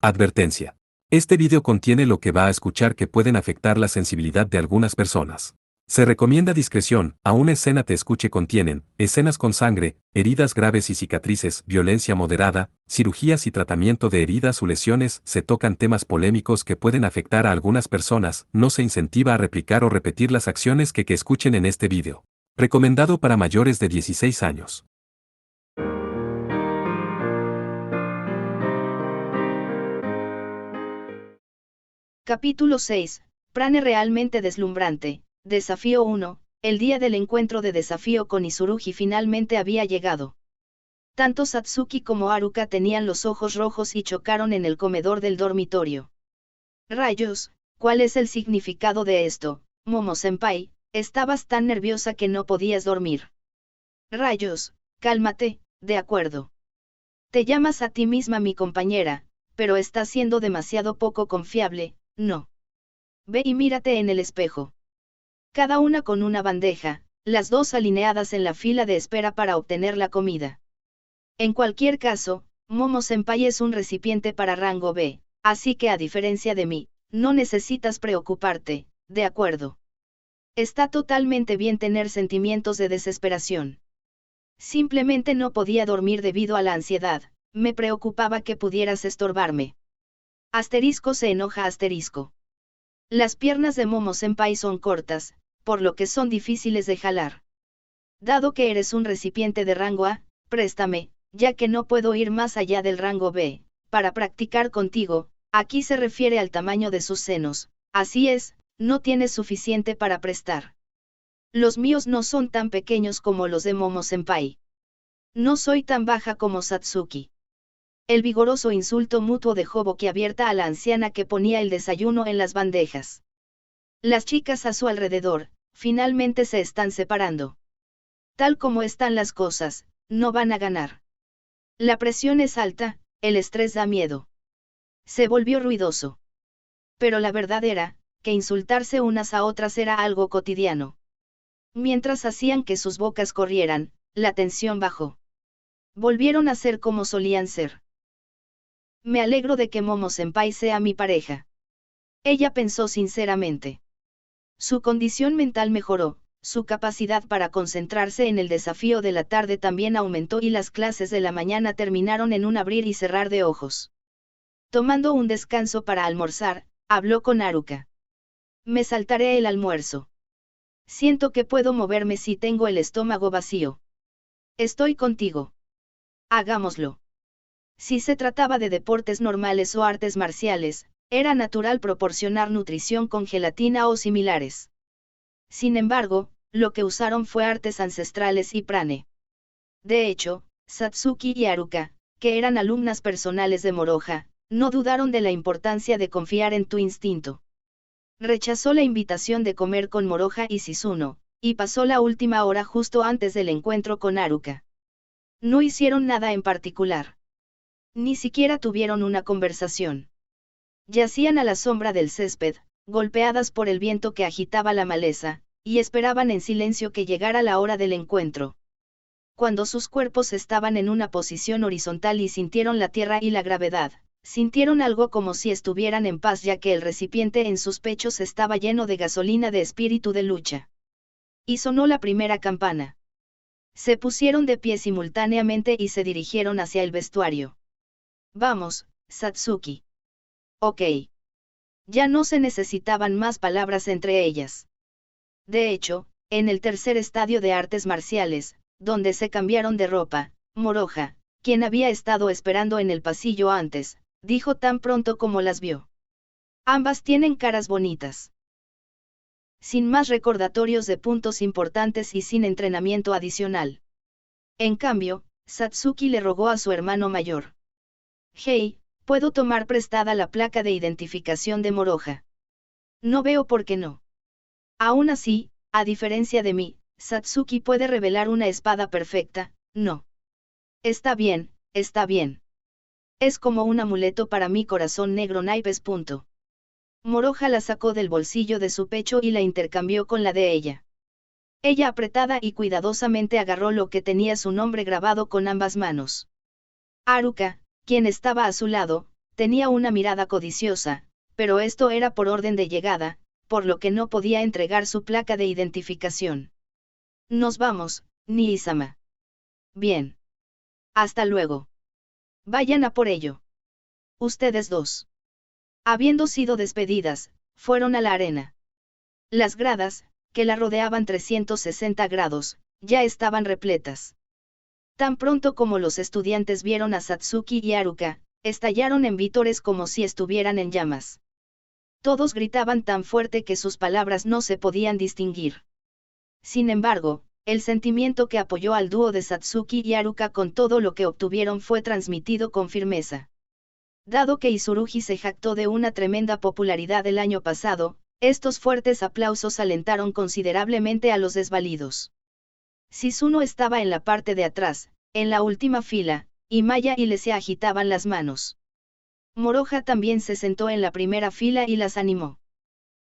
Advertencia. Este video contiene lo que va a escuchar que pueden afectar la sensibilidad de algunas personas. Se recomienda discreción, aún escena te escuche contienen, escenas con sangre, heridas graves y cicatrices, violencia moderada, cirugías y tratamiento de heridas o lesiones, se tocan temas polémicos que pueden afectar a algunas personas, no se incentiva a replicar o repetir las acciones que escuchen en este video. Recomendado para mayores de 16 años. Capítulo 6. Prane realmente deslumbrante. Desafío 1. El día del encuentro de desafío con Izurugi finalmente había llegado. Tanto Satsuki como Haruka tenían los ojos rojos y chocaron en el comedor del dormitorio. Rayos, ¿cuál es el significado de esto, Momo-senpai? Estabas tan nerviosa que no podías dormir. Rayos, cálmate, de acuerdo. Te llamas a ti misma mi compañera, pero estás siendo demasiado poco confiable, ¿no? Ve y mírate en el espejo. Cada una con una bandeja, las dos alineadas en la fila de espera para obtener la comida. En cualquier caso, Momo-senpai es un recipiente para rango B, así que a diferencia de mí, no necesitas preocuparte, ¿de acuerdo? Está totalmente bien tener sentimientos de desesperación. Simplemente no podía dormir debido a la ansiedad, me preocupaba que pudieras estorbarme. Asterisco se enoja asterisco. Las piernas de Momo-senpai son cortas, por lo que son difíciles de jalar. Dado que eres un recipiente de rango A, préstame, ya que no puedo ir más allá del rango B, para practicar contigo, aquí se refiere al tamaño de sus senos, así es, no tienes suficiente para prestar. Los míos no son tan pequeños como los de Momo-senpai. No soy tan baja como Satsuki. El vigoroso insulto mutuo dejó boquiabierta a la anciana que ponía el desayuno en las bandejas. Las chicas a su alrededor, finalmente se están separando. Tal como están las cosas, no van a ganar. La presión es alta, el estrés da miedo. Se volvió ruidoso. Pero la verdad era, que insultarse unas a otras era algo cotidiano. Mientras hacían que sus bocas corrieran, la tensión bajó. Volvieron a ser como solían ser. Me alegro de que Momo-senpai sea mi pareja. Ella pensó sinceramente. Su condición mental mejoró, su capacidad para concentrarse en el desafío de la tarde también aumentó y las clases de la mañana terminaron en un abrir y cerrar de ojos. Tomando un descanso para almorzar, habló con Haruka. Me saltaré el almuerzo. Siento que puedo moverme si tengo el estómago vacío. Estoy contigo. Hagámoslo. Si se trataba de deportes normales o artes marciales, era natural proporcionar nutrición con gelatina o similares. Sin embargo, lo que usaron fue artes ancestrales y prane. De hecho, Satsuki y Haruka, que eran alumnas personales de Moroha, no dudaron de la importancia de confiar en tu instinto. Rechazó la invitación de comer con Moroha y Shizuno, y pasó la última hora justo antes del encuentro con Haruka. No hicieron nada en particular. Ni siquiera tuvieron una conversación. Yacían a la sombra del césped, golpeadas por el viento que agitaba la maleza, y esperaban en silencio que llegara la hora del encuentro. Cuando sus cuerpos estaban en una posición horizontal y sintieron la tierra y la gravedad, sintieron algo como si estuvieran en paz ya que el recipiente en sus pechos estaba lleno de gasolina de espíritu de lucha. Y sonó la primera campana. Se pusieron de pie simultáneamente y se dirigieron hacia el vestuario. Vamos, Satsuki. Ok. Ya no se necesitaban más palabras entre ellas. De hecho, en el tercer estadio de artes marciales, donde se cambiaron de ropa, Moroha, quien había estado esperando en el pasillo antes, dijo tan pronto como las vio. Ambas tienen caras bonitas. Sin más recordatorios de puntos importantes y sin entrenamiento adicional. En cambio, Satsuki le rogó a su hermano mayor. Hey, ¿puedo tomar prestada la placa de identificación de Moroha? No veo por qué no. Aún así, a diferencia de mí, Satsuki puede revelar una espada perfecta, no. Está bien, está bien. Es como un amuleto para mi corazón negro naipes. Moroha la sacó del bolsillo de su pecho y la intercambió con la de ella. Ella apretada y cuidadosamente agarró lo que tenía su nombre grabado con ambas manos. Haruka, quien estaba a su lado, tenía una mirada codiciosa, pero esto era por orden de llegada, por lo que no podía entregar su placa de identificación. Nos vamos, Nii-sama. Bien. Hasta luego. Vayan a por ello. Ustedes dos. Habiendo sido despedidas, fueron a la arena. Las gradas, que la rodeaban 360 grados, ya estaban repletas. Tan pronto como los estudiantes vieron a Satsuki y Haruka, estallaron en vítores como si estuvieran en llamas. Todos gritaban tan fuerte que sus palabras no se podían distinguir. Sin embargo, el sentimiento que apoyó al dúo de Satsuki y Haruka con todo lo que obtuvieron fue transmitido con firmeza. Dado que Izurugi se jactó de una tremenda popularidad el año pasado, estos fuertes aplausos alentaron considerablemente a los desvalidos. Shizuno estaba en la parte de atrás, en la última fila, y Maya y Le se agitaban las manos. Moroha también se sentó en la primera fila y las animó.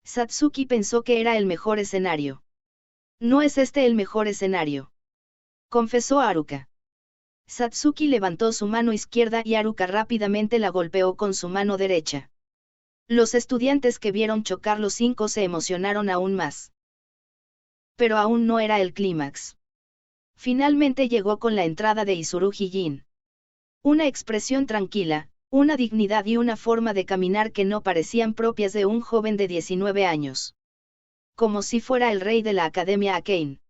Satsuki pensó que era el mejor escenario. No es este el mejor escenario, confesó Haruka. Satsuki levantó su mano izquierda y Haruka rápidamente la golpeó con su mano derecha. Los estudiantes que vieron chocar los cinco se emocionaron aún más. Pero aún no era el clímax. Finalmente llegó con la entrada de Izurugi Jin. Una expresión tranquila, una dignidad y una forma de caminar que no parecían propias de un joven de 19 años. Como si fuera el rey de la Academia Akane.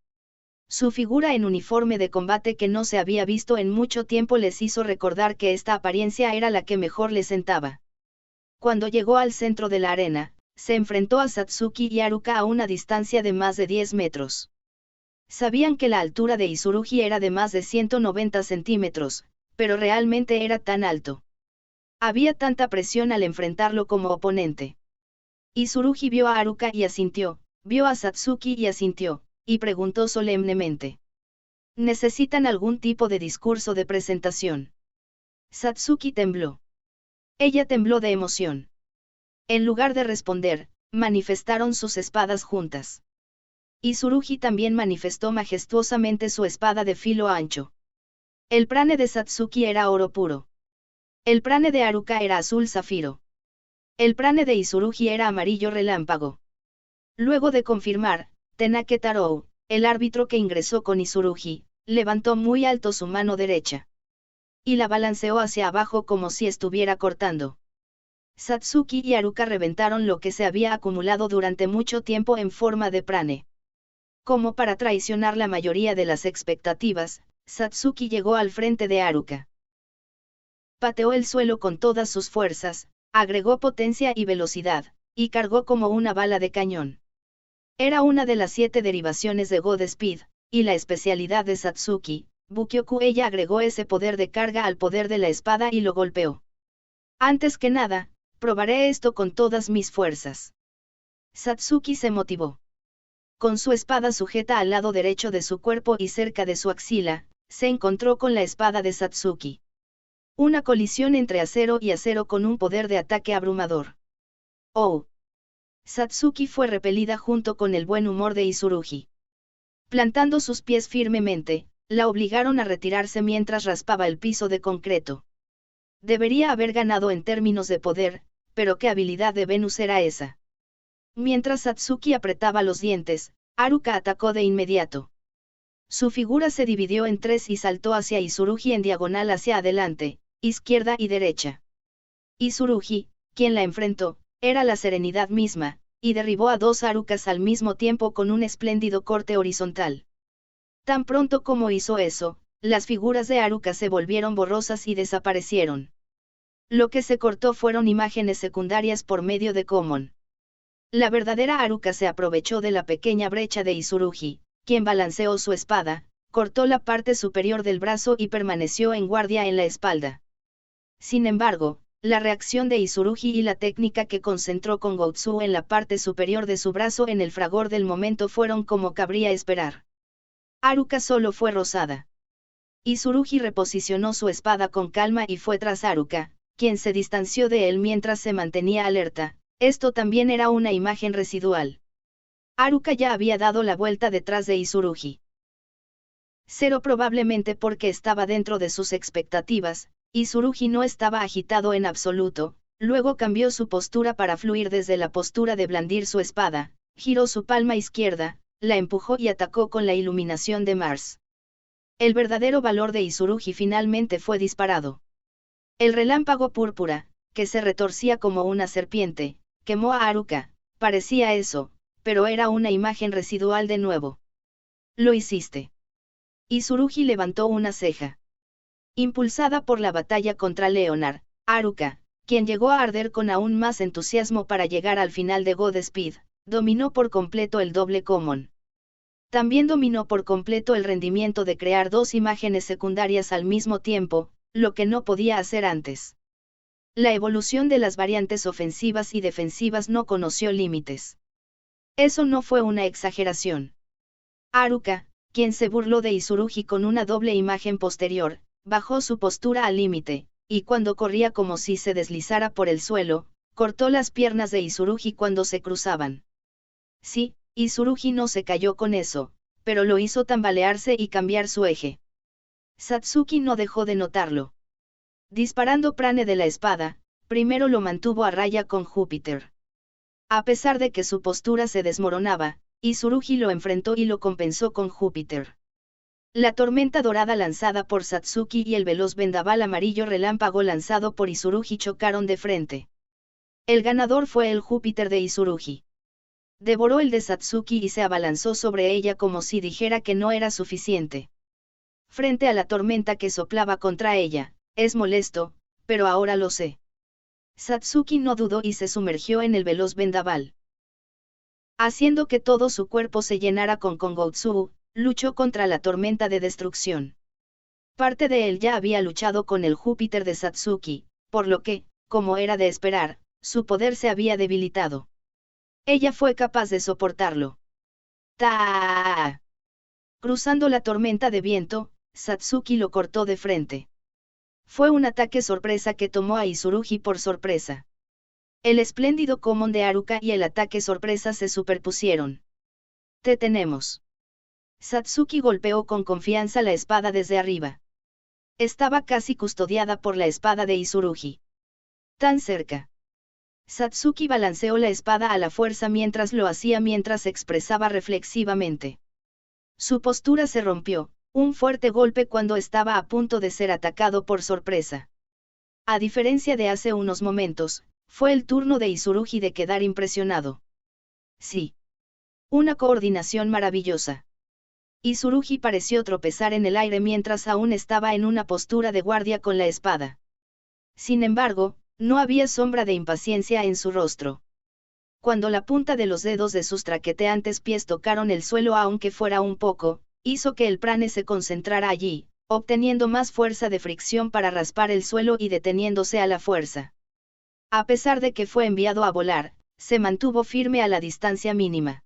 Su figura en uniforme de combate que no se había visto en mucho tiempo les hizo recordar que esta apariencia era la que mejor le sentaba. Cuando llegó al centro de la arena, se enfrentó a Satsuki y Haruka a una distancia de más de 10 metros. Sabían que la altura de Izurugi era de más de 190 centímetros, pero realmente era tan alto. Había tanta presión al enfrentarlo como oponente. Izurugi vio a Haruka y asintió, vio a Satsuki y asintió, y preguntó solemnemente. ¿Necesitan algún tipo de discurso de presentación? Satsuki tembló. Ella tembló de emoción. En lugar de responder, manifestaron sus espadas juntas. Izurugi también manifestó majestuosamente su espada de filo ancho. El prane de Satsuki era oro puro. El prane de Haruka era azul zafiro. El prane de Izurugi era amarillo relámpago. Luego de confirmar, Tenake Tarou, el árbitro que ingresó con Izurugi, levantó muy alto su mano derecha. Y la balanceó hacia abajo como si estuviera cortando. Satsuki y Haruka reventaron lo que se había acumulado durante mucho tiempo en forma de prane. Como para traicionar la mayoría de las expectativas, Satsuki llegó al frente de Haruka. Pateó el suelo con todas sus fuerzas, agregó potencia y velocidad, y cargó como una bala de cañón. Era una de las 7 derivaciones de God Speed, y la especialidad de Satsuki, Bukyoku. Ella agregó ese poder de carga al poder de la espada y lo golpeó. Antes que nada, probaré esto con todas mis fuerzas. Satsuki se motivó. Con su espada sujeta al lado derecho de su cuerpo y cerca de su axila, se encontró con la espada de Satsuki. Una colisión entre acero y acero con un poder de ataque abrumador. ¡Oh! Satsuki fue repelida junto con el buen humor de Izurugi. Plantando sus pies firmemente, la obligaron a retirarse mientras raspaba el piso de concreto. Debería haber ganado en términos de poder, pero ¿qué habilidad de Venus era esa? Mientras Satsuki apretaba los dientes, Haruka atacó de inmediato. Su figura se dividió en 3 y saltó hacia Izurugi en diagonal hacia adelante, izquierda y derecha. Izurugi, quien la enfrentó, era la serenidad misma, y derribó a 2 Harukas al mismo tiempo con un espléndido corte horizontal. Tan pronto como hizo eso, las figuras de Haruka se volvieron borrosas y desaparecieron. Lo que se cortó fueron imágenes secundarias por medio de Common. La verdadera Haruka se aprovechó de la pequeña brecha de Izurugi, quien balanceó su espada, cortó la parte superior del brazo y permaneció en guardia en la espalda. Sin embargo, la reacción de Izurugi y la técnica que concentró con Goutsu en la parte superior de su brazo en el fragor del momento fueron como cabría esperar. Haruka solo fue rozada. Izurugi reposicionó su espada con calma y fue tras Haruka, quien se distanció de él mientras se mantenía alerta. Esto también era una imagen residual. Haruka ya había dado la vuelta detrás de Izurugi. Probablemente porque estaba dentro de sus expectativas, Izurugi no estaba agitado en absoluto, luego cambió su postura para fluir desde la postura de blandir su espada, giró su palma izquierda, la empujó y atacó con la iluminación de Mars. El verdadero valor de Izurugi finalmente fue disparado. El relámpago púrpura, que se retorcía como una serpiente, quemó a Haruka, parecía eso, pero era una imagen residual de nuevo. Lo hiciste. Izurugi levantó una ceja. Impulsada por la batalla contra Leonard, Haruka, quien llegó a arder con aún más entusiasmo para llegar al final de Godspeed, dominó por completo el doble common. También dominó por completo el rendimiento de crear dos imágenes secundarias al mismo tiempo, lo que no podía hacer antes. La evolución de las variantes ofensivas y defensivas no conoció límites. Eso no fue una exageración. Haruka, quien se burló de Izurugi con una doble imagen posterior, bajó su postura al límite, y cuando corría como si se deslizara por el suelo, cortó las piernas de Izurugi cuando se cruzaban. Sí, Izurugi no se cayó con eso, pero lo hizo tambalearse y cambiar su eje. Satsuki no dejó de notarlo. Disparando prane de la espada, primero lo mantuvo a raya con Júpiter. A pesar de que su postura se desmoronaba, Izurugi lo enfrentó y lo compensó con Júpiter. La tormenta dorada lanzada por Satsuki y el veloz vendaval amarillo relámpago lanzado por Izurugi chocaron de frente. El ganador fue el Júpiter de Izurugi. Devoró el de Satsuki y se abalanzó sobre ella como si dijera que no era suficiente. Frente a la tormenta que soplaba contra ella, es molesto, pero ahora lo sé. Satsuki no dudó y se sumergió en el veloz vendaval. Haciendo que todo su cuerpo se llenara con Kongotsu, luchó contra la tormenta de destrucción. Parte de él ya había luchado con el Júpiter de Satsuki, por lo que, como era de esperar, su poder se había debilitado. Ella fue capaz de soportarlo. ¡Ta! Cruzando la tormenta de viento, Satsuki lo cortó de frente. Fue un ataque sorpresa que tomó a Izurugi por sorpresa. El espléndido common de Haruka y el ataque sorpresa se superpusieron. Te tenemos. Satsuki golpeó con confianza la espada desde arriba. Estaba casi custodiada por la espada de Izurugi. Tan cerca. Satsuki balanceó la espada a la fuerza mientras lo hacía mientras expresaba reflexivamente. Su postura se rompió, un fuerte golpe cuando estaba a punto de ser atacado por sorpresa. A diferencia de hace unos momentos, fue el turno de Izurugi de quedar impresionado. Sí. Una coordinación maravillosa. Izurugi pareció tropezar en el aire mientras aún estaba en una postura de guardia con la espada. Sin embargo, no había sombra de impaciencia en su rostro. Cuando la punta de los dedos de sus traqueteantes pies tocaron el suelo aunque fuera un poco, hizo que el prane se concentrara allí, obteniendo más fuerza de fricción para raspar el suelo y deteniéndose a la fuerza. A pesar de que fue enviado a volar, se mantuvo firme a la distancia mínima.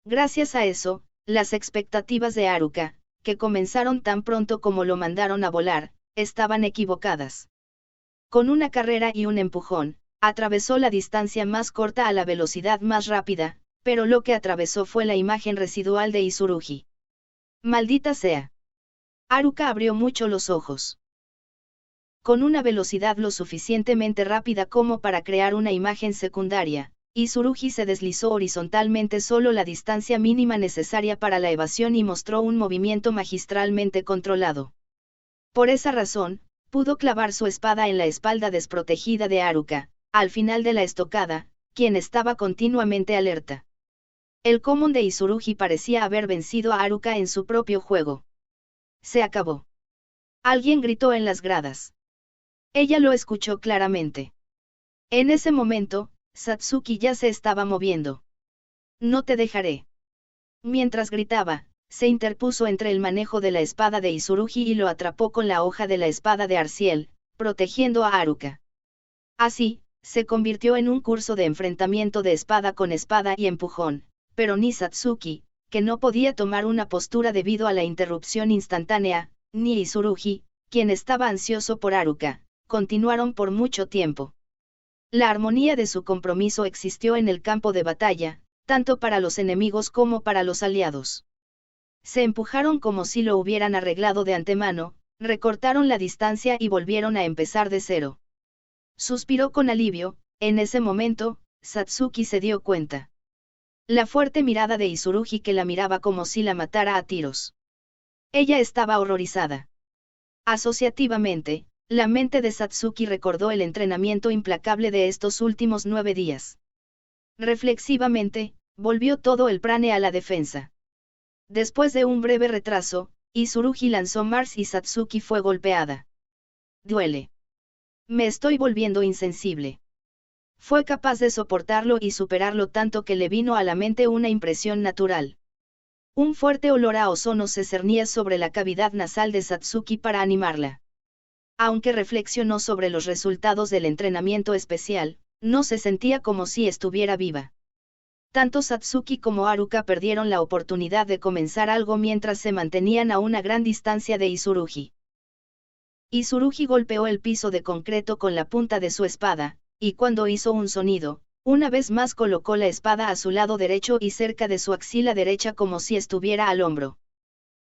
Gracias a eso, las expectativas de Haruka, que comenzaron tan pronto como lo mandaron a volar, estaban equivocadas. Con una carrera y un empujón, atravesó la distancia más corta a la velocidad más rápida, pero lo que atravesó fue la imagen residual de Izurugi. ¡Maldita sea! Haruka abrió mucho los ojos. Con una velocidad lo suficientemente rápida como para crear una imagen secundaria, Izurugi se deslizó horizontalmente solo la distancia mínima necesaria para la evasión y mostró un movimiento magistralmente controlado. Por esa razón, pudo clavar su espada en la espalda desprotegida de Haruka, al final de la estocada, quien estaba continuamente alerta. El common de Izurugi parecía haber vencido a Haruka en su propio juego. Se acabó. Alguien gritó en las gradas. Ella lo escuchó claramente. En ese momento, Satsuki ya se estaba moviendo. No te dejaré. Mientras gritaba, se interpuso entre el manejo de la espada de Izurugi y lo atrapó con la hoja de la espada de Arciel, protegiendo a Haruka. Así, se convirtió en un curso de enfrentamiento de espada con espada y empujón, pero ni Satsuki, que no podía tomar una postura debido a la interrupción instantánea, ni Izurugi, quien estaba ansioso por Haruka, continuaron por mucho tiempo. La armonía de su compromiso existió en el campo de batalla, tanto para los enemigos como para los aliados. Se empujaron como si lo hubieran arreglado de antemano, Recortaron la distancia y volvieron a empezar de cero. Suspiró con alivio. En ese momento, Satsuki se dio cuenta. La fuerte mirada de Izurugi que la miraba como si la matara a tiros. Ella estaba horrorizada. Asociativamente, la mente de Satsuki recordó el entrenamiento implacable de estos últimos 9 días. Reflexivamente, volvió todo el prane a la defensa. Después de un breve retraso, Izurugi lanzó Mars y Satsuki fue golpeada. Duele. Me estoy volviendo insensible. Fue capaz de soportarlo y superarlo tanto que le vino a la mente una impresión natural. Un fuerte olor a ozono se cernía sobre la cavidad nasal de Satsuki para animarla. Aunque reflexionó sobre los resultados del entrenamiento especial, no se sentía como si estuviera viva. Tanto Satsuki como Haruka perdieron la oportunidad de comenzar algo mientras se mantenían a una gran distancia de Izurugi. Izurugi golpeó el piso de concreto con la punta de su espada, y cuando hizo un sonido, una vez más colocó la espada a su lado derecho y cerca de su axila derecha como si estuviera al hombro.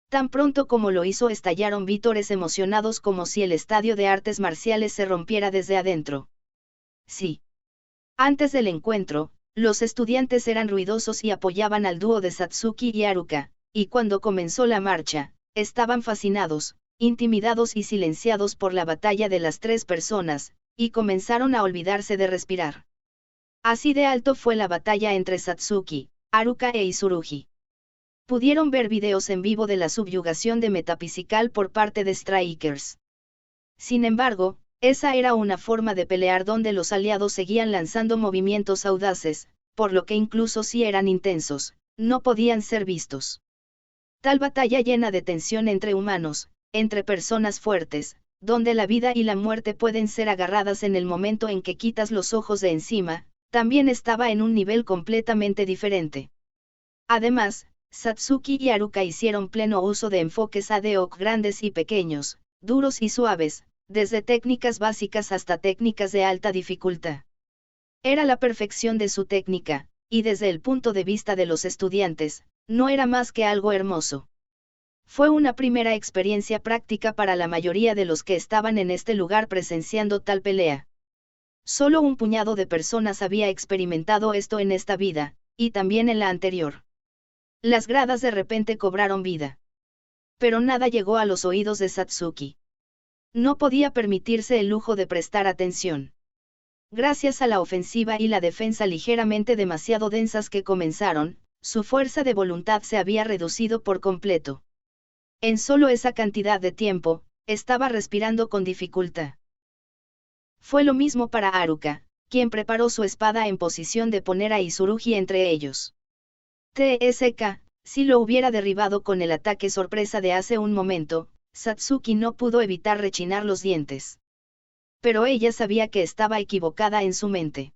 Tan pronto como lo hizo estallaron vítores emocionados como si el estadio de artes marciales se rompiera desde adentro. Sí. Antes del encuentro, los estudiantes eran ruidosos y apoyaban al dúo de Satsuki y Haruka, y cuando comenzó la marcha, estaban fascinados, intimidados y silenciados por la batalla de las 3 personas, y comenzaron a olvidarse de respirar. Así de alto fue la batalla entre Satsuki, Haruka e Izurugi. Pudieron ver videos en vivo de la subyugación de Metaphysical por parte de Strikers. Sin embargo, esa era una forma de pelear donde los aliados seguían lanzando movimientos audaces, por lo que incluso si eran intensos, no podían ser vistos. Tal batalla llena de tensión entre humanos, entre personas fuertes, donde la vida y la muerte pueden ser agarradas en el momento en que quitas los ojos de encima, también estaba en un nivel completamente diferente. Además, Satsuki y Haruka hicieron pleno uso de enfoques ad hoc grandes y pequeños, duros y suaves, desde técnicas básicas hasta técnicas de alta dificultad. Era la perfección de su técnica, y desde el punto de vista de los estudiantes, no era más que algo hermoso. Fue una primera experiencia práctica para la mayoría de los que estaban en este lugar presenciando tal pelea. Solo un puñado de personas había experimentado esto en esta vida, y también en la anterior. Las gradas de repente cobraron vida. Pero nada llegó a los oídos de Satsuki. No podía permitirse el lujo de prestar atención. Gracias a la ofensiva y la defensa ligeramente demasiado densas que comenzaron, su fuerza de voluntad se había reducido por completo. En solo esa cantidad de tiempo, estaba respirando con dificultad. Fue lo mismo para Haruka, quien preparó su espada en posición de poner a Izurugi entre ellos. TSK, si lo hubiera derribado con el ataque sorpresa de hace un momento, Satsuki no pudo evitar rechinar los dientes. Pero ella sabía que estaba equivocada en su mente.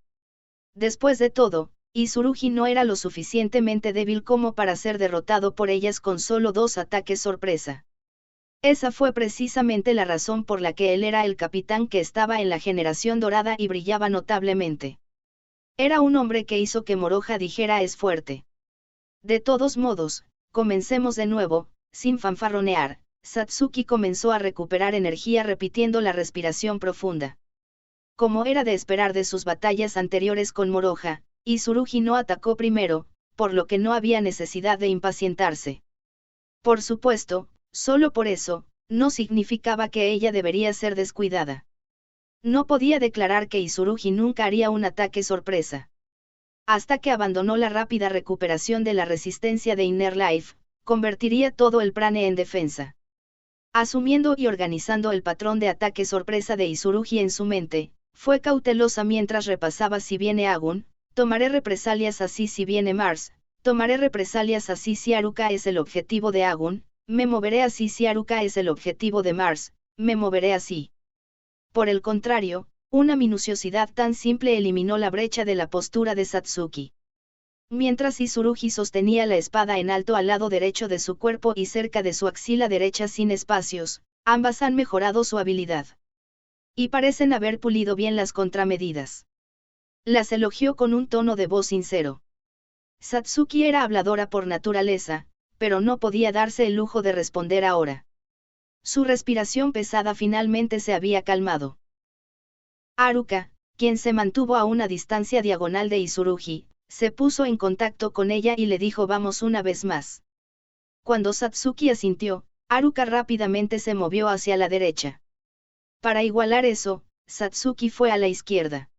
Después de todo, Izurugi no era lo suficientemente débil como para ser derrotado por ellas con solo 2 ataques sorpresa. Esa fue precisamente la razón por la que él era el capitán que estaba en la generación dorada y brillaba notablemente. Era un hombre que hizo que Moroha dijera es fuerte. De todos modos, comencemos de nuevo, sin fanfarronear. Satsuki comenzó a recuperar energía repitiendo la respiración profunda. Como era de esperar de sus batallas anteriores con Moroha, Izurugi no atacó primero, por lo que no había necesidad de impacientarse. Por supuesto, solo por eso, no significaba que ella debería ser descuidada. No podía declarar que Izurugi nunca haría un ataque sorpresa. Hasta que abandonó la rápida recuperación de la resistencia de Inner Life, convertiría todo el prane en defensa. Asumiendo y organizando el patrón de ataque sorpresa de Izurugi en su mente, fue cautelosa mientras repasaba si viene Agun, tomaré represalias así si viene Mars, tomaré represalias así si Haruka es el objetivo de Agun, me moveré así si Haruka es el objetivo de Mars, me moveré así. Por el contrario, una minuciosidad tan simple eliminó la brecha de la postura de Satsuki. Mientras Izurugi sostenía la espada en alto al lado derecho de su cuerpo y cerca de su axila derecha sin espacios, ambas han mejorado su habilidad. Y parecen haber pulido bien las contramedidas. Las elogió con un tono de voz sincero. Satsuki era habladora por naturaleza, pero no podía darse el lujo de responder ahora. Su respiración pesada finalmente se había calmado. Haruka, quien se mantuvo a una distancia diagonal de Izurugi, se puso en contacto con ella y le dijo vamos una vez más. Cuando Satsuki asintió, Haruka rápidamente se movió hacia la derecha. Para igualar eso, Satsuki fue a la izquierda.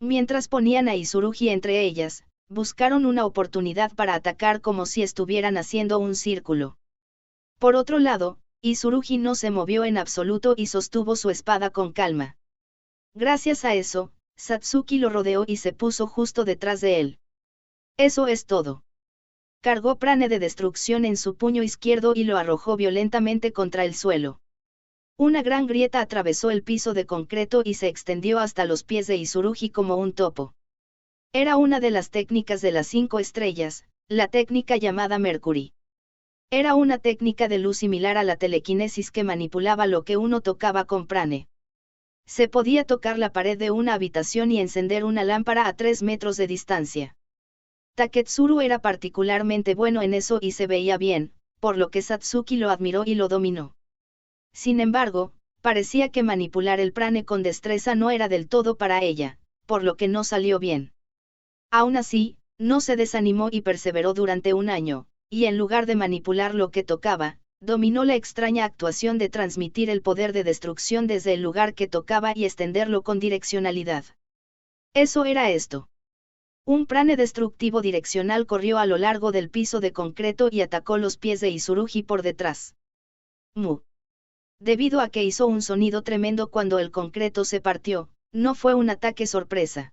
Mientras ponían a Izurugi entre ellas, buscaron una oportunidad para atacar como si estuvieran haciendo un círculo. Por otro lado, Izurugi no se movió en absoluto y sostuvo su espada con calma. Gracias a eso, Satsuki lo rodeó y se puso justo detrás de él. Eso es todo. Cargó prane de destrucción en su puño izquierdo y lo arrojó violentamente contra el suelo. Una gran grieta atravesó el piso de concreto y se extendió hasta los pies de Izurugi como un topo. Era una de las técnicas de las 5 estrellas, la técnica llamada Mercury. Era una técnica de luz similar a la telequinesis que manipulaba lo que uno tocaba con prane. Se podía tocar la pared de una habitación y encender una lámpara a 3 metros de distancia. Taketsuru era particularmente bueno en eso y se veía bien, por lo que Satsuki lo admiró y lo dominó. Sin embargo, parecía que manipular el prane con destreza no era del todo para ella, por lo que no salió bien. Aún así, no se desanimó y perseveró durante un año, y en lugar de manipular lo que tocaba, dominó la extraña actuación de transmitir el poder de destrucción desde el lugar que tocaba y extenderlo con direccionalidad. Eso era esto. Un prane destructivo direccional corrió a lo largo del piso de concreto y atacó los pies de Izurugi por detrás. Mu. Debido a que hizo un sonido tremendo cuando el concreto se partió, no fue un ataque sorpresa.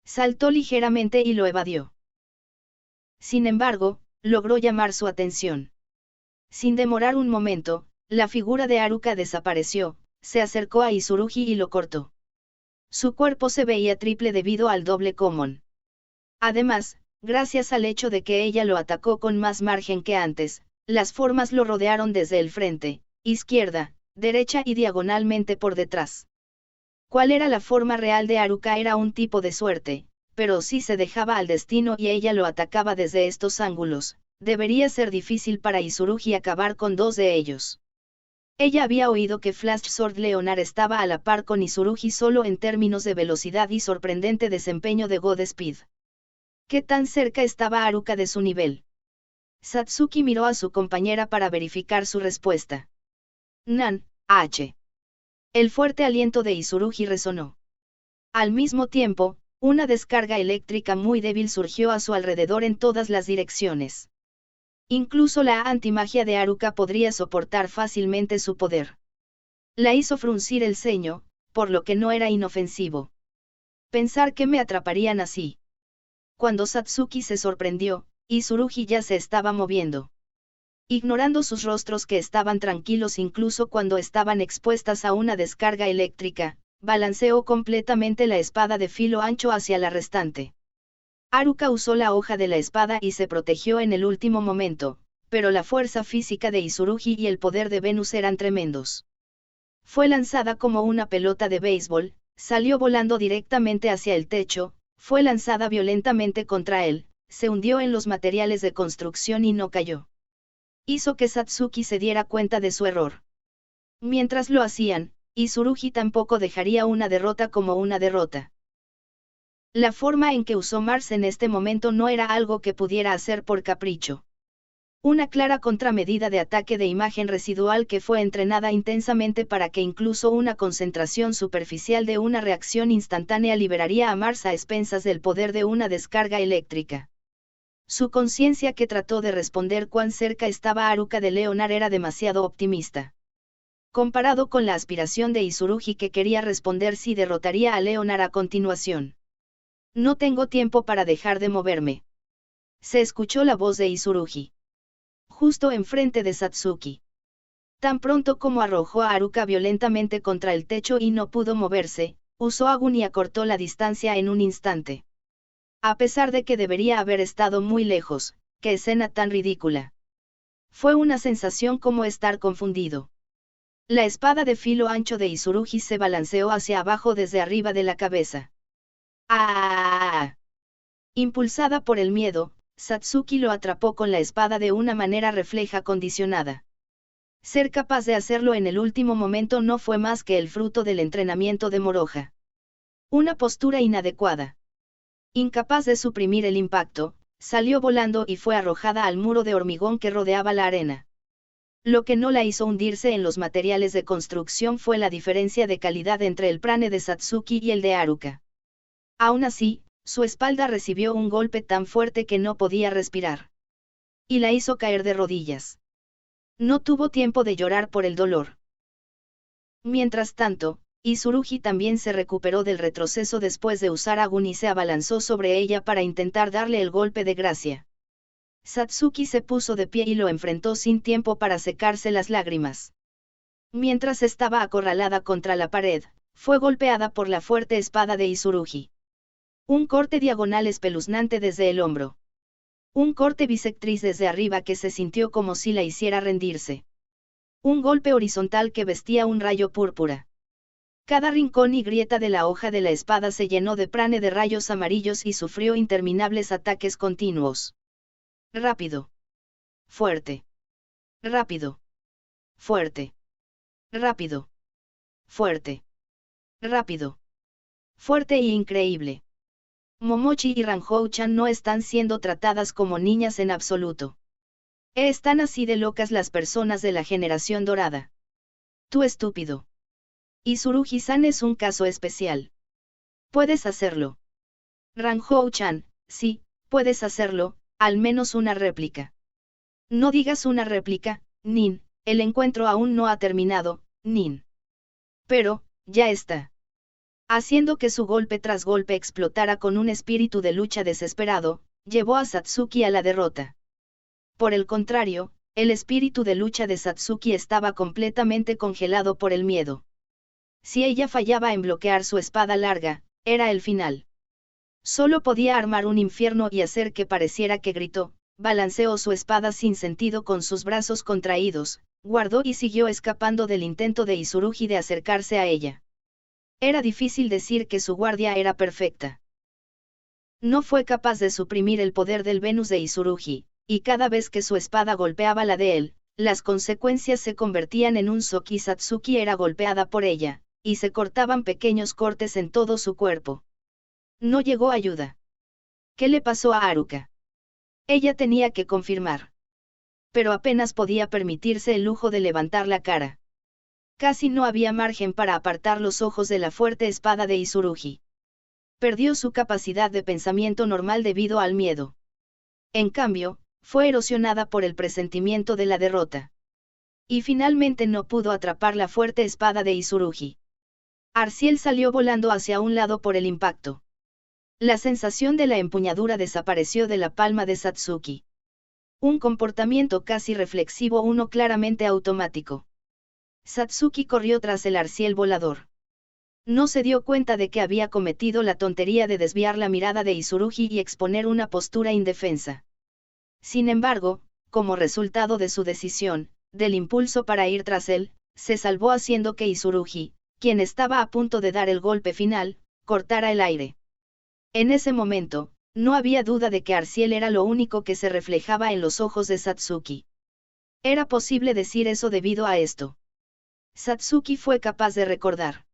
Saltó ligeramente y lo evadió. Sin embargo, logró llamar su atención. Sin demorar un momento, la figura de Haruka desapareció, se acercó a Izurugi y lo cortó. Su cuerpo se veía triple debido al doble common. Además, gracias al hecho de que ella lo atacó con más margen que antes, las formas lo rodearon desde el frente, izquierda, derecha y diagonalmente por detrás. ¿Cuál era la forma real de Haruka? Era un tipo de suerte, pero si se dejaba al destino y ella lo atacaba desde estos ángulos, debería ser difícil para Izurugi acabar con 2 de ellos. Ella había oído que Flash Sword Leonard estaba a la par con Izurugi solo en términos de velocidad y sorprendente desempeño de God Speed. ¿Qué tan cerca estaba Haruka de su nivel? Satsuki miró a su compañera para verificar su respuesta. Nan, H. El fuerte aliento de Izurugi resonó. Al mismo tiempo, una descarga eléctrica muy débil surgió a su alrededor en todas las direcciones. Incluso la antimagia de Haruka podría soportar fácilmente su poder. La hizo fruncir el ceño, por lo que no era inofensivo. Pensar que me atraparían así. Cuando Satsuki se sorprendió, Izurugi ya se estaba moviendo. Ignorando sus rostros que estaban tranquilos incluso cuando estaban expuestas a una descarga eléctrica, balanceó completamente la espada de filo ancho hacia la restante. Haruka usó la hoja de la espada y se protegió en el último momento, pero la fuerza física de Izurugi y el poder de Venus eran tremendos. Fue lanzada como una pelota de béisbol, salió volando directamente hacia el techo, fue lanzada violentamente contra él, se hundió en los materiales de construcción y no cayó. Hizo que Satsuki se diera cuenta de su error. Mientras lo hacían, Izurugi tampoco dejaría una derrota como una derrota. La forma en que usó Mars en este momento no era algo que pudiera hacer por capricho. Una clara contramedida de ataque de imagen residual que fue entrenada intensamente para que incluso una concentración superficial de una reacción instantánea liberaría a Mars a expensas del poder de una descarga eléctrica. Su conciencia que trató de responder cuán cerca estaba Haruka de Leonard era demasiado optimista. Comparado con la aspiración de Izurugi que quería responder si derrotaría a Leonard a continuación. No tengo tiempo para dejar de moverme. Se escuchó la voz de Izurugi. Justo enfrente de Satsuki. Tan pronto como arrojó a Haruka violentamente contra el techo y no pudo moverse, usó Agun y acortó la distancia en un instante. A pesar de que debería haber estado muy lejos, qué escena tan ridícula. Fue una sensación como estar confundido. La espada de filo ancho de Izurugi se balanceó hacia abajo desde arriba de la cabeza. ¡Ah! Impulsada por el miedo, Satsuki lo atrapó con la espada de una manera refleja condicionada. Ser capaz de hacerlo en el último momento no fue más que el fruto del entrenamiento de Moroja. Una postura inadecuada. Incapaz de suprimir el impacto, salió volando y fue arrojada al muro de hormigón que rodeaba la arena. Lo que no la hizo hundirse en los materiales de construcción fue la diferencia de calidad entre el prane de Satsuki y el de Haruka. Aún así, su espalda recibió un golpe tan fuerte que no podía respirar. Y la hizo caer de rodillas. No tuvo tiempo de llorar por el dolor. Mientras tanto, Izurugi también se recuperó del retroceso después de usar Agun y se abalanzó sobre ella para intentar darle el golpe de gracia. Satsuki se puso de pie y lo enfrentó sin tiempo para secarse las lágrimas. Mientras estaba acorralada contra la pared, fue golpeada por la fuerte espada de Izurugi. Un corte diagonal espeluznante desde el hombro. Un corte bisectriz desde arriba que se sintió como si la hiciera rendirse. Un golpe horizontal que vestía un rayo púrpura. Cada rincón y grieta de la hoja de la espada se llenó de prane de rayos amarillos y sufrió interminables ataques continuos. Rápido. Fuerte. Rápido. Fuerte. Rápido. Fuerte. Rápido. Fuerte y increíble. Momochi y Ranhou-chan no están siendo tratadas como niñas en absoluto. Están así de locas las personas de la generación dorada. Tú estúpido. Izurugi-san es un caso especial. Puedes hacerlo. Ranhou-chan, sí, puedes hacerlo, al menos una réplica. No digas una réplica, Nin, el encuentro aún no ha terminado, Nin. Pero, ya está. Haciendo que su golpe tras golpe explotara con un espíritu de lucha desesperado, llevó a Satsuki a la derrota. Por el contrario, el espíritu de lucha de Satsuki estaba completamente congelado por el miedo. Si ella fallaba en bloquear su espada larga, era el final. Solo podía armar un infierno y hacer que pareciera que gritó, balanceó su espada sin sentido con sus brazos contraídos, guardó y siguió escapando del intento de Izurugi de acercarse a ella. Era difícil decir que su guardia era perfecta. No fue capaz de suprimir el poder del Venus de Izurugi, y cada vez que su espada golpeaba la de él, las consecuencias se convertían en un shock y Satsuki era golpeada por ella, y se cortaban pequeños cortes en todo su cuerpo. No llegó ayuda. ¿Qué le pasó a Haruka? Ella tenía que confirmar. Pero apenas podía permitirse el lujo de levantar la cara. Casi no había margen para apartar los ojos de la fuerte espada de Izurugi. Perdió su capacidad de pensamiento normal debido al miedo. En cambio, fue erosionada por el presentimiento de la derrota. Y finalmente no pudo atrapar la fuerte espada de Izurugi. Arciel salió volando hacia un lado por el impacto. La sensación de la empuñadura desapareció de la palma de Satsuki. Un comportamiento casi reflexivo, uno claramente automático. Satsuki corrió tras el arciel volador. No se dio cuenta de que había cometido la tontería de desviar la mirada de Izurugi y exponer una postura indefensa. Sin embargo, como resultado de su decisión, del impulso para ir tras él, se salvó haciendo que Izurugi, quien estaba a punto de dar el golpe final, cortara el aire. En ese momento, no había duda de que Arciel era lo único que se reflejaba en los ojos de Satsuki. Era posible decir eso debido a esto. Satsuki fue capaz de recordar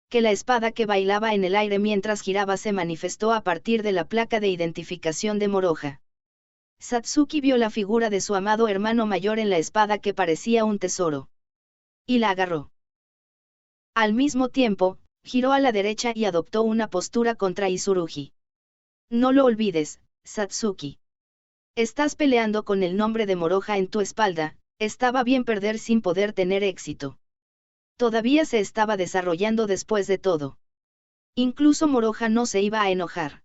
que la espada que bailaba en el aire mientras giraba se manifestó a partir de la placa de identificación de Moroja. Satsuki vio la figura de su amado hermano mayor en la espada que parecía un tesoro. Y la agarró. Al mismo tiempo, giró a la derecha y adoptó una postura contra Izurugi. No lo olvides, Satsuki. Estás peleando con el nombre de Moroja en tu espalda, estaba bien perder sin poder tener éxito. Todavía se estaba desarrollando después de todo. Incluso Moroja no se iba a enojar.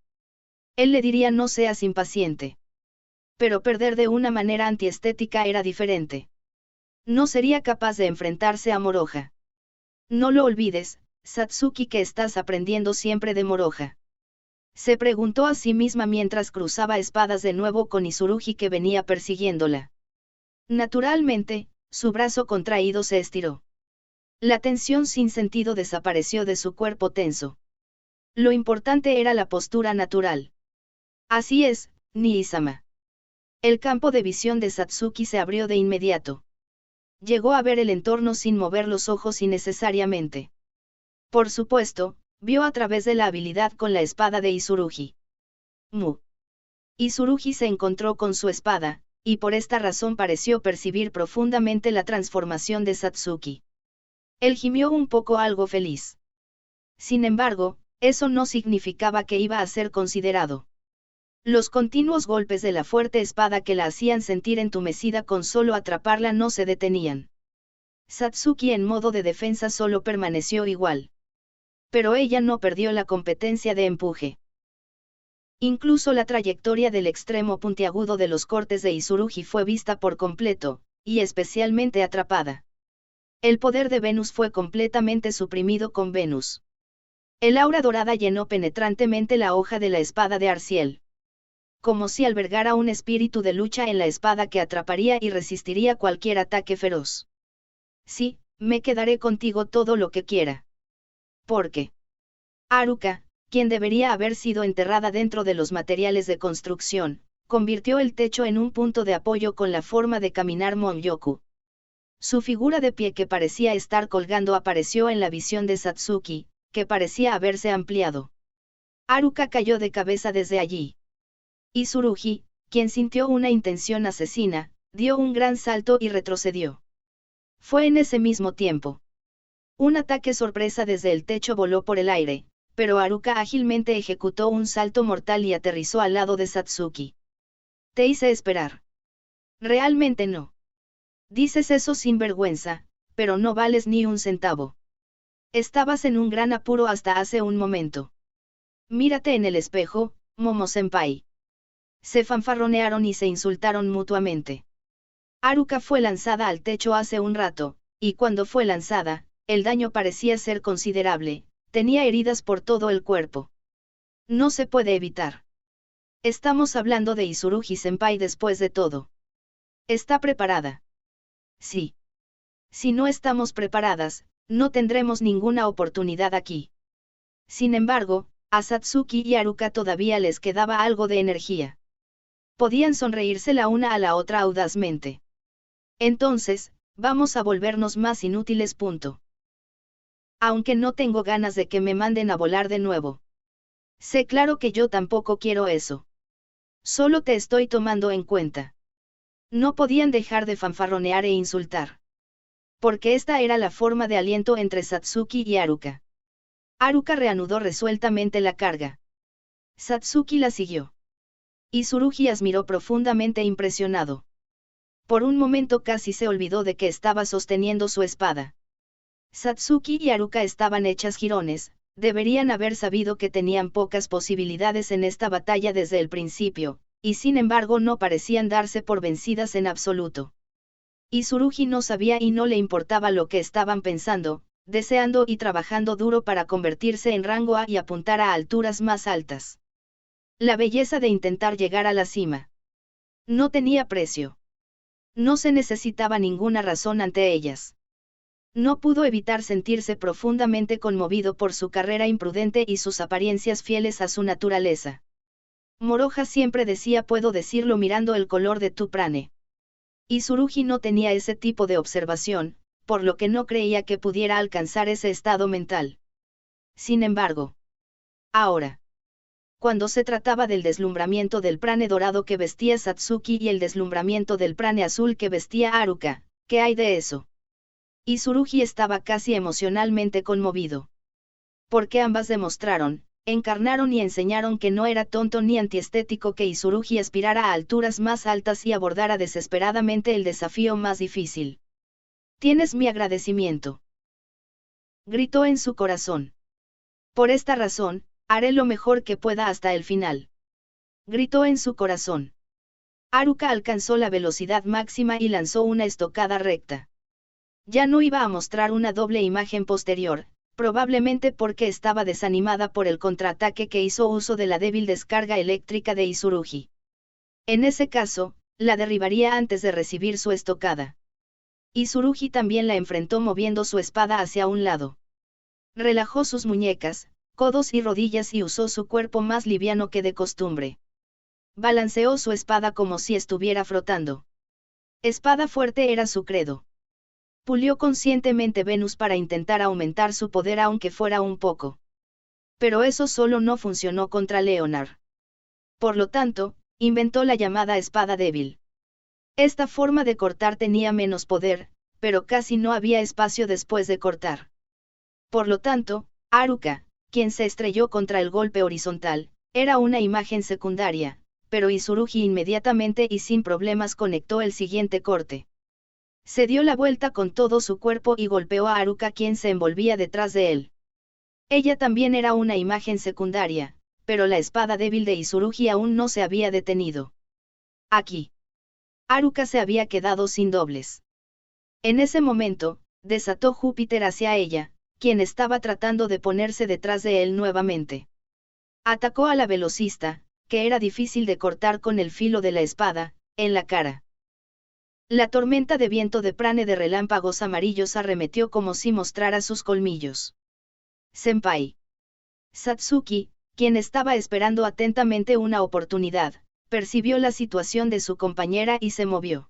Él le diría no seas impaciente. Pero perder de una manera antiestética era diferente. No sería capaz de enfrentarse a Moroja. No lo olvides, Satsuki, que estás aprendiendo siempre de Moroja. Se preguntó a sí misma mientras cruzaba espadas de nuevo con Izurugi que venía persiguiéndola. Naturalmente, su brazo contraído se estiró. La tensión sin sentido desapareció de su cuerpo tenso. Lo importante era la postura natural. Así es, Nii-sama. El campo de visión de Satsuki se abrió de inmediato. llegó a ver el entorno sin mover los ojos innecesariamente. Por supuesto, vio a través de la habilidad con la espada de Izurugi. Mu. Izurugi se encontró con su espada, y por esta razón pareció percibir profundamente la transformación de Satsuki. Él gimió un poco algo feliz. Sin embargo, eso no significaba que iba a ser considerado. Los continuos golpes de la fuerte espada que la hacían sentir entumecida con solo atraparla no se detenían. Satsuki en modo de defensa solo permaneció igual. Pero ella no perdió la competencia de empuje. Incluso la trayectoria del extremo puntiagudo de los cortes de Izurugi fue vista por completo, y especialmente atrapada. El poder de Venus fue completamente suprimido con Venus. El aura dorada llenó penetrantemente la hoja de la espada de Arciel. Como si albergara un espíritu de lucha en la espada que atraparía y resistiría cualquier ataque feroz. Sí, me quedaré contigo todo lo que quiera. ¿Por qué? Haruka, quien debería haber sido enterrada dentro de los materiales de construcción, convirtió el techo en un punto de apoyo con la forma de caminar Monyoku. Su figura de pie que parecía estar colgando apareció en la visión de Satsuki, que parecía haberse ampliado. Haruka cayó de cabeza desde allí. Izurugi, quien sintió una intención asesina, dio un gran salto y retrocedió. Fue en ese mismo tiempo. Un ataque sorpresa desde el techo voló por el aire, pero Haruka ágilmente ejecutó un salto mortal y aterrizó al lado de Satsuki. Te hice esperar. Realmente no. Dices eso sin vergüenza, pero no vales ni un centavo. Estabas en un gran apuro hasta hace un momento. Mírate en el espejo, Momo-senpai. Se fanfarronearon y se insultaron mutuamente. Haruka fue lanzada al techo hace un rato, y cuando fue lanzada, el daño parecía ser considerable, tenía heridas por todo el cuerpo. No se puede evitar. Estamos hablando de Izurugi-senpai después de todo. ¿Está preparada? Sí. Si no estamos preparadas, no tendremos ninguna oportunidad aquí. Sin embargo, a Satsuki y Haruka todavía les quedaba algo de energía. Podían sonreírse la una a la otra audazmente. Entonces, vamos a volvernos más inútiles. Aunque no tengo ganas de que me manden a volar de nuevo. Sé claro que yo tampoco quiero eso. Solo te estoy tomando en cuenta. No podían dejar de fanfarronear e insultar. Porque esta era la forma de aliento entre Satsuki y Haruka. Haruka reanudó resueltamente la carga. Satsuki la siguió. Izurugi admiró profundamente impresionado. Por un momento casi se olvidó de que estaba sosteniendo su espada. Satsuki y Haruka estaban hechas jirones, deberían haber sabido que tenían pocas posibilidades en esta batalla desde el principio, y sin embargo no parecían darse por vencidas en absoluto. Izurugi no sabía y no le importaba lo que estaban pensando, deseando y trabajando duro para convertirse en rango A y apuntar a alturas más altas. La belleza de intentar llegar a la cima. No tenía precio. No se necesitaba ninguna razón ante ellas. No pudo evitar sentirse profundamente conmovido por su carrera imprudente y sus apariencias fieles a su naturaleza. Moroha siempre decía puedo decirlo mirando el color de tu prane. Izurugi no tenía ese tipo de observación, por lo que no creía que pudiera alcanzar ese estado mental. Sin embargo, ahora, cuando se trataba del deslumbramiento del prane dorado que vestía Satsuki y el deslumbramiento del prane azul que vestía Haruka, ¿qué hay de eso? Izurugi estaba casi emocionalmente conmovido. Porque ambas demostraron, encarnaron y enseñaron que no era tonto ni antiestético que Izurugi aspirara a alturas más altas y abordara desesperadamente el desafío más difícil. Tienes mi agradecimiento. Gritó en su corazón. Por esta razón, haré lo mejor que pueda hasta el final. Gritó en su corazón. Haruka alcanzó la velocidad máxima y lanzó una estocada recta. Ya no iba a mostrar una doble imagen posterior, probablemente porque estaba desanimada por el contraataque que hizo uso de la débil descarga eléctrica de Izurugi. En ese caso, la derribaría antes de recibir su estocada. Izurugi también la enfrentó moviendo su espada hacia un lado. Relajó sus muñecas, codos y rodillas y usó su cuerpo más liviano que de costumbre. Balanceó su espada como si estuviera frotando. Espada fuerte era su credo. Pulió conscientemente Venus para intentar aumentar su poder aunque fuera un poco. Pero eso solo no funcionó contra Leonard. Por lo tanto, inventó la llamada espada débil. Esta forma de cortar tenía menos poder, pero casi no había espacio después de cortar. Por lo tanto, Haruka, quien se estrelló contra el golpe horizontal, era una imagen secundaria, pero Izurugi inmediatamente y sin problemas conectó el siguiente corte. Se dio la vuelta con todo su cuerpo y golpeó a Haruka, quien se envolvía detrás de él. Ella también era una imagen secundaria, pero la espada débil de Izurugi aún no se había detenido. Aquí. Haruka se había quedado sin dobles. En ese momento, desató Júpiter hacia ella, quien estaba tratando de ponerse detrás de él nuevamente. Atacó a la velocista, que era difícil de cortar con el filo de la espada, en la cara. La tormenta de viento de prane de relámpagos amarillos arremetió como si mostrara sus colmillos. Senpai. Satsuki, quien estaba esperando atentamente una oportunidad, percibió la situación de su compañera y se movió.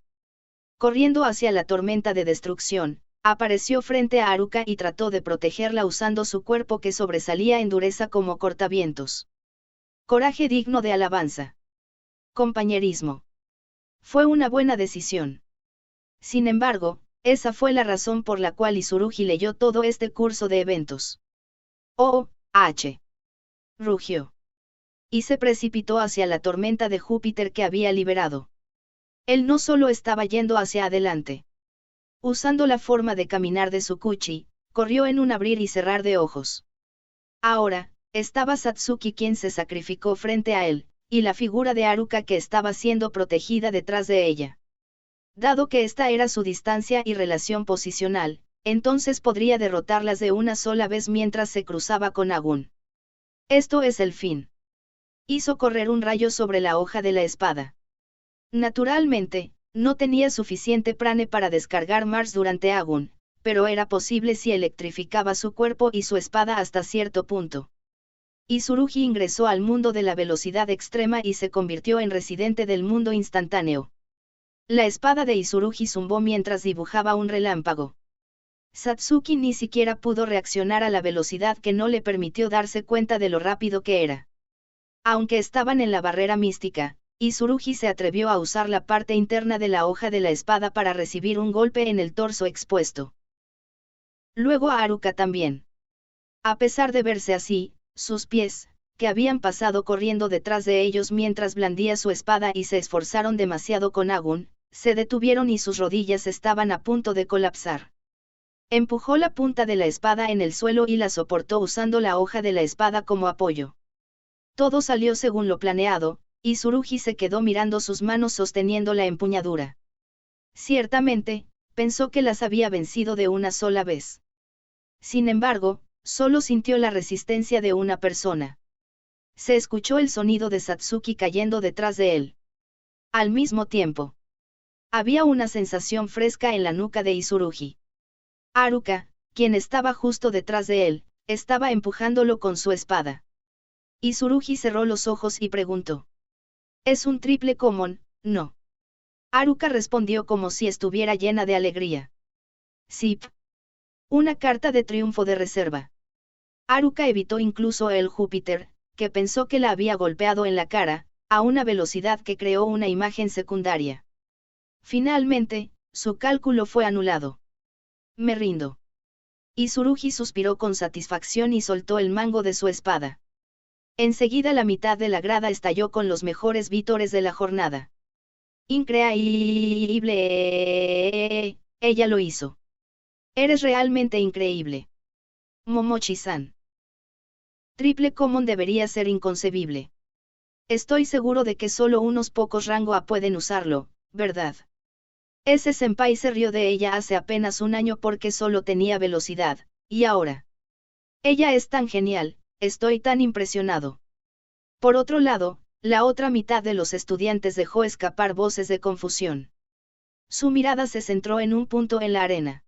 Corriendo hacia la tormenta de destrucción, apareció frente a Haruka y trató de protegerla usando su cuerpo que sobresalía en dureza como cortavientos. Coraje digno de alabanza. Compañerismo. Fue una buena decisión. Sin embargo, esa fue la razón por la cual Izurugi leyó todo este curso de eventos. Oh, H. Rugió. Y se precipitó hacia la tormenta de Júpiter que había liberado. Él no solo estaba yendo hacia adelante. Usando la forma de caminar de Tsukuchi, corrió en un abrir y cerrar de ojos. Ahora, estaba Satsuki quien se sacrificó frente a él, y la figura de Haruka que estaba siendo protegida detrás de ella. Dado que esta era su distancia y relación posicional, entonces podría derrotarlas de una sola vez mientras se cruzaba con Agun. Esto es el fin. Hizo correr un rayo sobre la hoja de la espada. Naturalmente, no tenía suficiente prane para descargar Mars durante Agun, pero era posible si electrificaba su cuerpo y su espada hasta cierto punto. Izurugi ingresó al mundo de la velocidad extrema y se convirtió en residente del mundo instantáneo. La espada de Izurugi zumbó mientras dibujaba un relámpago. Satsuki ni siquiera pudo reaccionar a la velocidad que no le permitió darse cuenta de lo rápido que era. Aunque estaban en la barrera mística, Izurugi se atrevió a usar la parte interna de la hoja de la espada para recibir un golpe en el torso expuesto. Luego a Haruka también. A pesar de verse así, sus pies, que habían pasado corriendo detrás de ellos mientras blandía su espada y se esforzaron demasiado con Agun, se detuvieron y sus rodillas estaban a punto de colapsar. Empujó la punta de la espada en el suelo y la soportó usando la hoja de la espada como apoyo. Todo salió según lo planeado, y Izurugi se quedó mirando sus manos sosteniendo la empuñadura. Ciertamente, pensó que las había vencido de una sola vez. Sin embargo, solo sintió la resistencia de una persona. Se escuchó el sonido de Satsuki cayendo detrás de él. Al mismo tiempo, había una sensación fresca en la nuca de Izurugi. Haruka, quien estaba justo detrás de él, estaba empujándolo con su espada. Izurugi cerró los ojos y preguntó. ¿Es un triple common? No. Haruka respondió como si estuviera llena de alegría. Sí. Una carta de triunfo de reserva. Haruka evitó incluso el Júpiter, que pensó que la había golpeado en la cara, a una velocidad que creó una imagen secundaria. Finalmente, su cálculo fue anulado. Me rindo. Izurugi suspiró con satisfacción y soltó el mango de su espada. Enseguida la mitad de la grada estalló con los mejores vítores de la jornada. Increíble. Ella lo hizo. Eres realmente increíble. Momochi-san. Triple common debería ser inconcebible. Estoy seguro de que solo unos pocos rango A pueden usarlo, ¿verdad? Ese senpai se rió de ella hace apenas un año porque solo tenía velocidad, y ahora. Ella es tan genial, estoy tan impresionado. Por otro lado, la otra mitad de los estudiantes dejó escapar voces de confusión. Su mirada se centró en un punto en la arena.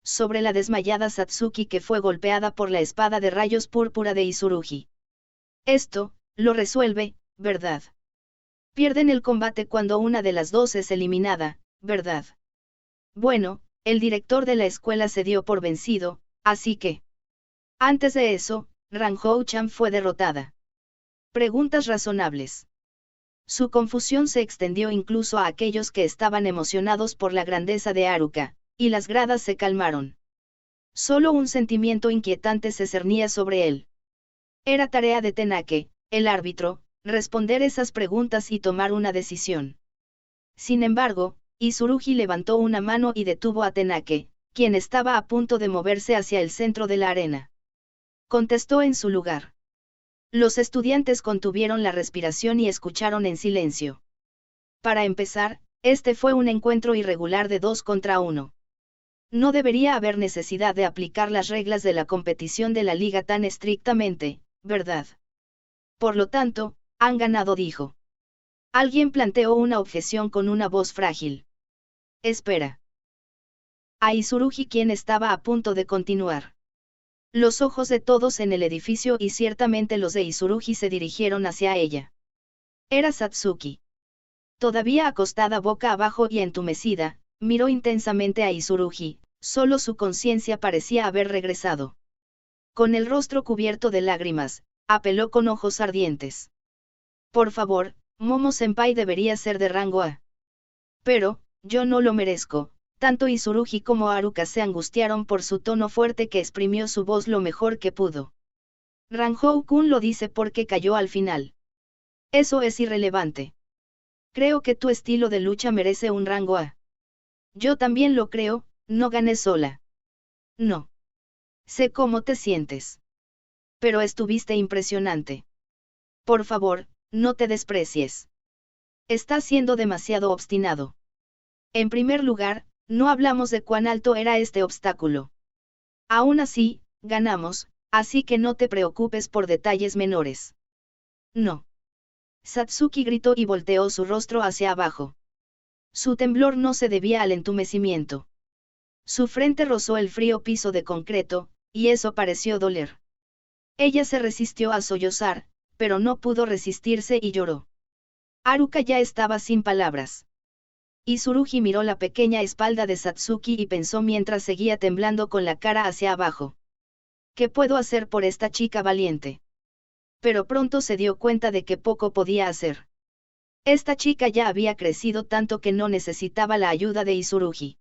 Sobre la desmayada Satsuki que fue golpeada por la espada de rayos púrpura de Izurugi. Esto, lo resuelve, ¿verdad? Pierden el combate cuando una de las dos es eliminada, ¿verdad? Bueno, el director de la escuela se dio por vencido, así que... Antes de eso, Ranhou-chan fue derrotada. Preguntas razonables. Su confusión se extendió incluso a aquellos que estaban emocionados por la grandeza de Haruka, y las gradas se calmaron. Solo un sentimiento inquietante se cernía sobre él. Era tarea de Tenake, el árbitro, responder esas preguntas y tomar una decisión. Sin embargo, Izurugi levantó una mano y detuvo a Tenake, quien estaba a punto de moverse hacia el centro de la arena. Contestó en su lugar. Los estudiantes contuvieron la respiración y escucharon en silencio. Para empezar, este fue un encuentro irregular de 2 contra 1. No debería haber necesidad de aplicar las reglas de la competición de la liga tan estrictamente, ¿verdad? Por lo tanto, han ganado, dijo. Alguien planteó una objeción con una voz frágil. Espera. A Izurugi, quien estaba a punto de continuar. Los ojos de todos en el edificio y ciertamente los de Izurugi se dirigieron hacia ella. Era Satsuki. Todavía acostada boca abajo y entumecida, miró intensamente a Izurugi, solo su conciencia parecía haber regresado. Con el rostro cubierto de lágrimas, apeló con ojos ardientes. Por favor, Momo-senpai debería ser de rango A. Pero, yo no lo merezco. Tanto Izurugi como Haruka se angustiaron por su tono fuerte que exprimió su voz lo mejor que pudo. Ranhou-kun lo dice porque cayó al final. Eso es irrelevante. Creo que tu estilo de lucha merece un rango A. Yo también lo creo, no gané sola. No. Sé cómo te sientes. Pero estuviste impresionante. Por favor, no te desprecies. Estás siendo demasiado obstinado. En primer lugar, no hablamos de cuán alto era este obstáculo. Aún así, ganamos, así que no te preocupes por detalles menores. No. Satsuki gritó y volteó su rostro hacia abajo. Su temblor no se debía al entumecimiento. Su frente rozó el frío piso de concreto, y eso pareció doler. Ella se resistió a sollozar, pero no pudo resistirse y lloró. Haruka ya estaba sin palabras. Izurugi miró la pequeña espalda de Satsuki y pensó mientras seguía temblando con la cara hacia abajo. ¿Qué puedo hacer por esta chica valiente? Pero pronto se dio cuenta de que poco podía hacer. Esta chica ya había crecido tanto que no necesitaba la ayuda de Izurugi.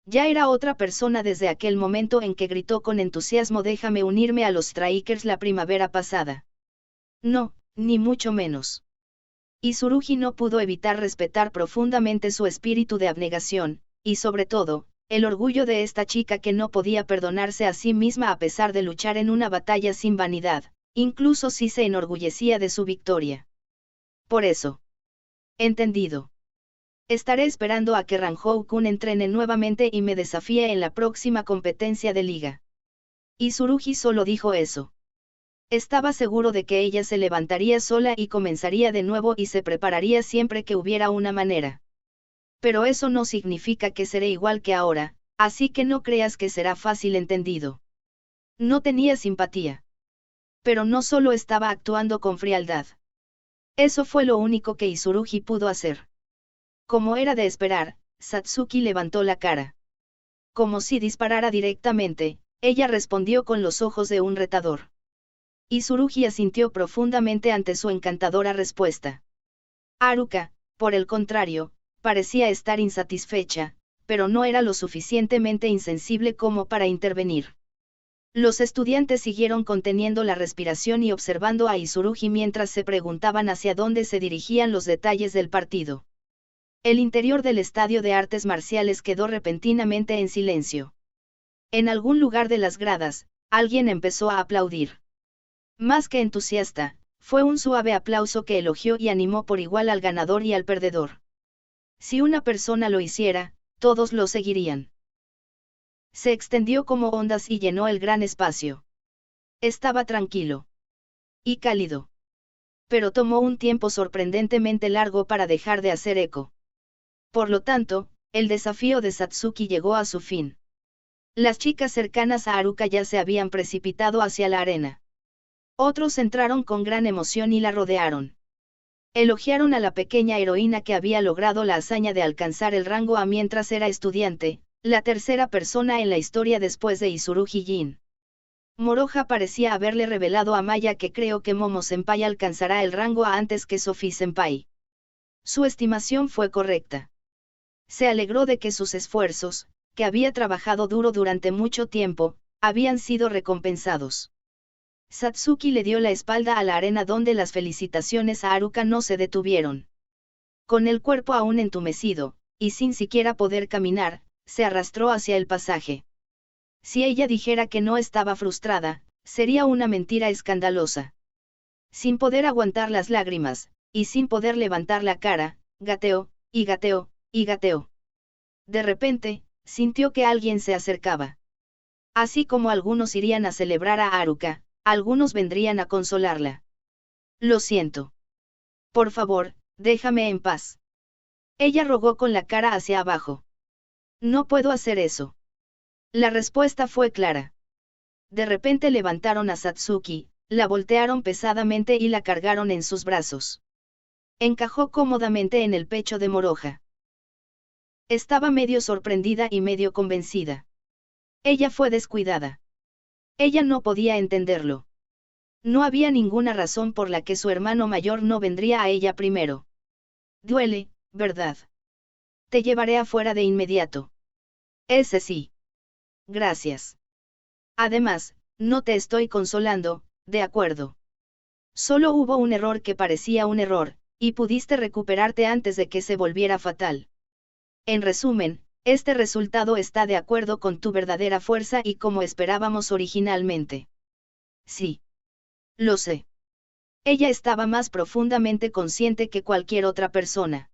Ya era otra persona desde aquel momento en que gritó con entusiasmo: déjame unirme a los Strikers la primavera pasada. No, ni mucho menos. Izurugi no pudo evitar respetar profundamente su espíritu de abnegación, y sobre todo, el orgullo de esta chica que no podía perdonarse a sí misma a pesar de luchar en una batalla sin vanidad, incluso si se enorgullecía de su victoria. Por eso. Entendido. Estaré esperando a que Ranhou-kun entrene nuevamente y me desafíe en la próxima competencia de liga. Izurugi solo dijo eso. Estaba seguro de que ella se levantaría sola y comenzaría de nuevo y se prepararía siempre que hubiera una manera. Pero eso no significa que seré igual que ahora, así que no creas que será fácil, entendido. No tenía simpatía. Pero no solo estaba actuando con frialdad. Eso fue lo único que Izurugi pudo hacer. Como era de esperar, Satsuki levantó la cara. Como si disparara directamente, ella respondió con los ojos de un retador. Izurugi asintió profundamente ante su encantadora respuesta. Haruka, por el contrario, parecía estar insatisfecha, pero no era lo suficientemente insensible como para intervenir. Los estudiantes siguieron conteniendo la respiración y observando a Izurugi mientras se preguntaban hacia dónde se dirigían los detalles del partido. El interior del estadio de artes marciales quedó repentinamente en silencio. En algún lugar de las gradas, alguien empezó a aplaudir. Más que entusiasta, fue un suave aplauso que elogió y animó por igual al ganador y al perdedor. Si una persona lo hiciera, todos lo seguirían. Se extendió como ondas y llenó el gran espacio. Estaba tranquilo. Y cálido. Pero tomó un tiempo sorprendentemente largo para dejar de hacer eco. Por lo tanto, el desafío de Satsuki llegó a su fin. Las chicas cercanas a Haruka ya se habían precipitado hacia la arena. Otros entraron con gran emoción y la rodearon. Elogiaron a la pequeña heroína que había logrado la hazaña de alcanzar el rango A mientras era estudiante, la tercera persona en la historia después de Tsurugi Jin. Moroha parecía haberle revelado a Maya que creo que Momo-senpai alcanzará el rango A antes que Sophie-senpai. Su estimación fue correcta. Se alegró de que sus esfuerzos, que había trabajado duro durante mucho tiempo, habían sido recompensados. Satsuki le dio la espalda a la arena donde las felicitaciones a Haruka no se detuvieron. Con el cuerpo aún entumecido, y sin siquiera poder caminar, se arrastró hacia el pasaje. Si ella dijera que no estaba frustrada, sería una mentira escandalosa. Sin poder aguantar las lágrimas, y sin poder levantar la cara, gateó, y gateó, y gateó. De repente, sintió que alguien se acercaba. Así como algunos irían a celebrar a Haruka, algunos vendrían a consolarla. Lo siento. Por favor, déjame en paz. Ella rogó con la cara hacia abajo. No puedo hacer eso. La respuesta fue clara. De repente levantaron a Satsuki, la voltearon pesadamente y la cargaron en sus brazos. Encajó cómodamente en el pecho de Moroha. Estaba medio sorprendida y medio convencida. Ella fue descuidada. Ella no podía entenderlo. No había ninguna razón por la que su hermano mayor no vendría a ella primero. Duele, ¿verdad? Te llevaré afuera de inmediato. Ese sí. Gracias. Además, no te estoy consolando, ¿de acuerdo? Solo hubo un error que parecía un error, y pudiste recuperarte antes de que se volviera fatal. En resumen, este resultado está de acuerdo con tu verdadera fuerza y como esperábamos originalmente. Sí. Lo sé. Ella estaba más profundamente consciente que cualquier otra persona.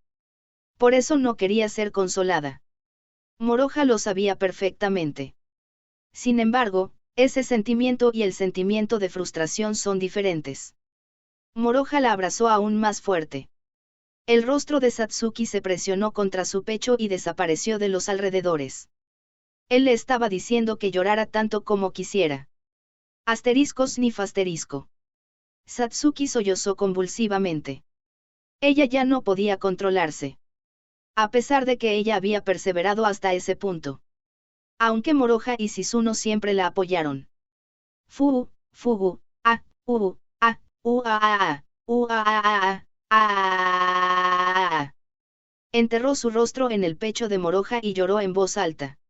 Por eso no quería ser consolada. Moroha lo sabía perfectamente. Sin embargo, ese sentimiento y el sentimiento de frustración son diferentes. Moroha la abrazó aún más fuerte. El rostro de Satsuki se presionó contra su pecho y desapareció de los alrededores. Él le estaba diciendo que llorara tanto como quisiera. Asterisco sniff asterisco. Satsuki sollozó convulsivamente. Ella ya no podía controlarse. A pesar de que ella había perseverado hasta ese punto. Aunque Moroha y Shizuno siempre la apoyaron. Fugu, fugu, a, u, a, u, a, u, a. Enterró su rostro en el pecho de Moroha y lloró en voz alta.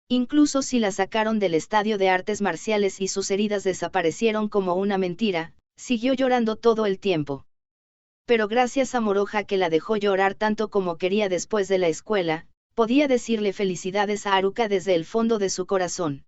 Incluso si la sacaron del estadio de artes marciales y sus heridas desaparecieron como una mentira, siguió llorando todo el tiempo. Pero gracias a Moroha que la dejó llorar tanto como quería después de la escuela, podía decirle felicidades a Haruka desde el fondo de su corazón.